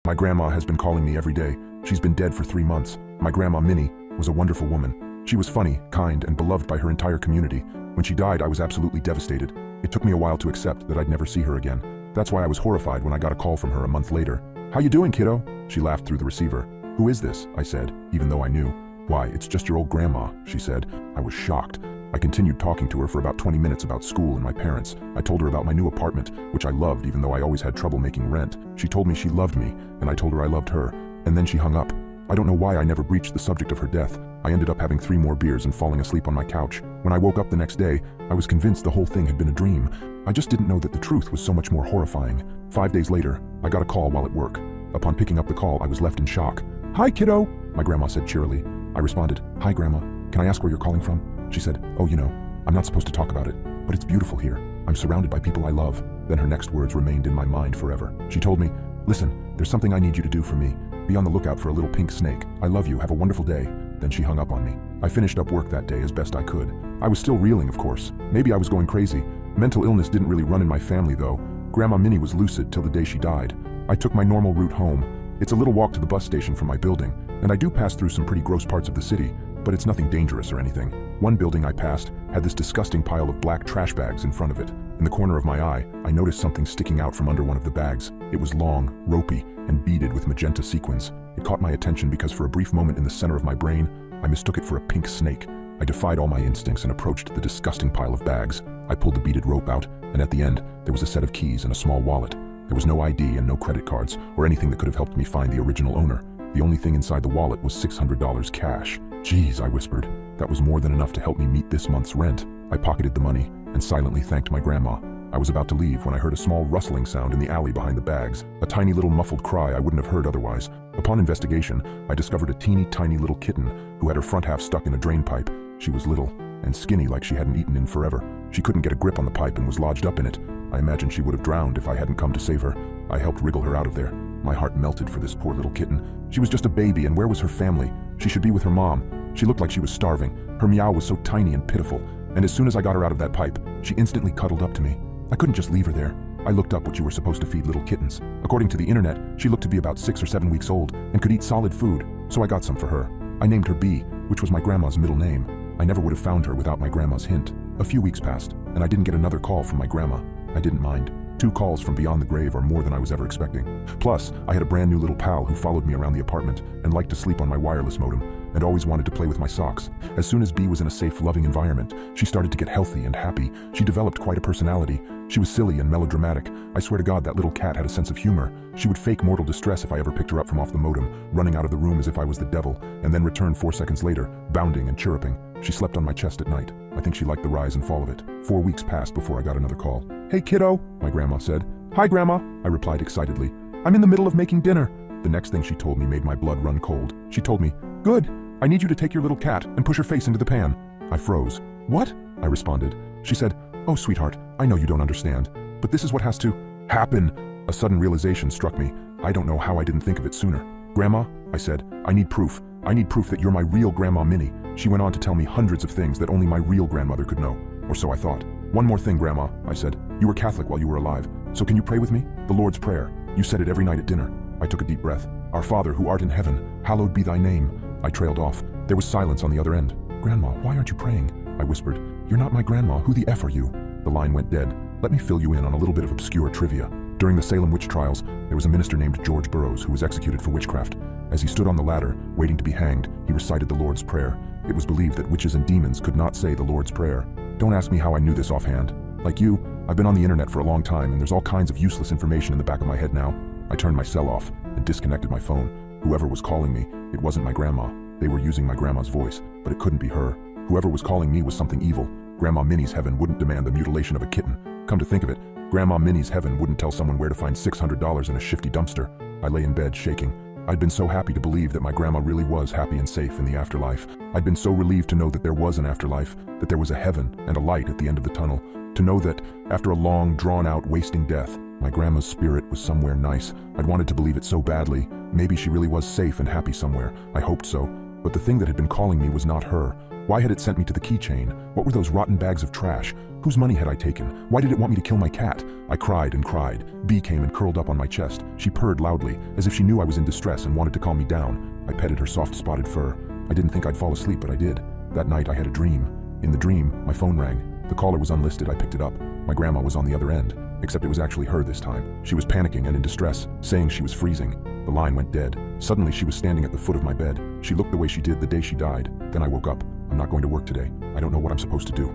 My grandma has been calling me every day. She's been dead for 3 months. My grandma Minnie was a wonderful woman. She was funny, kind, and beloved by her entire community. When she died, I was absolutely devastated. It took me a while to accept that I'd never see her again. That's why I was horrified when I got a call from her a month later. "How you doing, kiddo?" She laughed through the receiver. "Who is this?" I said, even though I knew. "Why, it's just your old grandma," she said. I was shocked. I continued talking to her for about 20 minutes about school and my parents. I told her about my new apartment, which I loved even though I always had trouble making rent. She told me she loved me, and I told her I loved her. And then she hung up. I don't know why I never breached the subject of her death. I ended up having 3 more beers and falling asleep on my couch. When I woke up the next day, I was convinced the whole thing had been a dream. I just didn't know that the truth was so much more horrifying. 5 days later, I got a call while at work. Upon picking up the call, I was left in shock. "Hi, kiddo," my grandma said cheerily. I responded, "Hi, Grandma. Can I ask where you're calling from?" She said, "Oh, you know, I'm not supposed to talk about it, but it's beautiful here. I'm surrounded by people I love." Then her next words remained in my mind forever. She told me, "Listen, there's something I need you to do for me. Be on the lookout for a little pink snake. I love you. Have a wonderful day." Then she hung up on me. I finished up work that day as best I could. I was still reeling, of course. Maybe I was going crazy. Mental illness didn't really run in my family, though. Grandma Minnie was lucid till the day she died. I took my normal route home. It's a little walk to the bus station from my building, and I do pass through some pretty gross parts of the city, but it's nothing dangerous or anything. One building I passed had this disgusting pile of black trash bags in front of it. In the corner of my eye, I noticed something sticking out from under one of the bags. It was long, ropey, and beaded with magenta sequins. It caught my attention because for a brief moment in the center of my brain, I mistook it for a pink snake. I defied all my instincts and approached the disgusting pile of bags. I pulled the beaded rope out, and at the end, there was a set of keys and a small wallet. There was no ID and no credit cards or anything that could have helped me find the original owner. The only thing inside the wallet was $600 cash. "Geez," I whispered. That was more than enough to help me meet this month's rent. I pocketed the money and silently thanked my grandma. I was about to leave when I heard a small rustling sound in the alley behind the bags, a tiny little muffled cry I wouldn't have heard otherwise. Upon investigation, I discovered a teeny tiny little kitten who had her front half stuck in a drain pipe. She was little and skinny like she hadn't eaten in forever. She couldn't get a grip on the pipe and was lodged up in it. I imagined she would have drowned if I hadn't come to save her. I helped wriggle her out of there. My heart melted for this poor little kitten. She was just a baby, and where was her family? She should be with her mom. She looked like she was starving. Her meow was so tiny and pitiful, and as soon as I got her out of that pipe, she instantly cuddled up to me. I couldn't just leave her there. I looked up what you were supposed to feed little kittens. According to the internet, she looked to be about 6 or 7 weeks old and could eat solid food, so I got some for her. I named her Bee, which was my grandma's middle name. I never would have found her without my grandma's hint. A few weeks passed, and I didn't get another call from my grandma. I didn't mind. 2 calls from beyond the grave are more than I was ever expecting. Plus, I had a brand new little pal who followed me around the apartment and liked to sleep on my wireless modem and always wanted to play with my socks. As soon as Bee was in a safe, loving environment, she started to get healthy and happy. She developed quite a personality. She was silly and melodramatic. I swear to God, that little cat had a sense of humor. She would fake mortal distress if I ever picked her up from off the modem, running out of the room as if I was the devil, and then return 4 seconds later, bounding and chirruping. She slept on my chest at night. I think she liked the rise and fall of it. 4 weeks passed before I got another call. "Hey, kiddo," my grandma said. "Hi, Grandma," I replied excitedly. "I'm in the middle of making dinner." The next thing she told me made my blood run cold. She told me, "Good. I need you to take your little cat and push her face into the pan." I froze. "What?" I responded. She said, "Oh, sweetheart, I know you don't understand, but this is what has to happen." A sudden realization struck me. I don't know how I didn't think of it sooner. "Grandma," I said, "I need proof. I need proof that you're my real Grandma Minnie." She went on to tell me hundreds of things that only my real grandmother could know, or so I thought. "One more thing, Grandma," I said. "You were Catholic while you were alive, so can you pray with me? The Lord's Prayer. You said it every night at dinner." I took a deep breath. "Our Father who art in heaven, hallowed be thy name." I trailed off. There was silence on the other end. "Grandma, why aren't you praying?" I whispered. "You're not my grandma. Who the F are you?" The line went dead. Let me fill you in on a little bit of obscure trivia. During the Salem witch trials, there was a minister named George Burroughs who was executed for witchcraft. As he stood on the ladder, waiting to be hanged, he recited the Lord's Prayer. It was believed that witches and demons could not say the Lord's Prayer. Don't ask me how I knew this offhand. Like you, I've been on the internet for a long time, and there's all kinds of useless information in the back of my head now. I turned my cell off and disconnected my phone. Whoever was calling me, it wasn't my grandma. They were using my grandma's voice, but it couldn't be her. Whoever was calling me was something evil. Grandma Minnie's heaven wouldn't demand the mutilation of a kitten. Come to think of it, Grandma Minnie's heaven wouldn't tell someone where to find $600 in a shifty dumpster. I lay in bed, shaking. I'd been so happy to believe that my grandma really was happy and safe in the afterlife. I'd been so relieved to know that there was an afterlife, that there was a heaven and a light at the end of the tunnel. To know that, after a long, drawn-out, wasting death, my grandma's spirit was somewhere nice. I'd wanted to believe it so badly. Maybe she really was safe and happy somewhere. I hoped so. But the thing that had been calling me was not her. Why had it sent me to the keychain? What were those rotten bags of trash? Whose money had I taken? Why did it want me to kill my cat? I cried and cried. B came and curled up on my chest. She purred loudly, as if she knew I was in distress and wanted to calm me down. I petted her soft spotted fur. I didn't think I'd fall asleep, but I did. That night I had a dream. In the dream, my phone rang. The caller was unlisted. I picked it up. My grandma was on the other end, except it was actually her this time. She was panicking and in distress, saying she was freezing. The line went dead. Suddenly she was standing at the foot of my bed. She looked the way she did the day she died. Then I woke up. I'm not going to work today. I don't know what I'm supposed to do.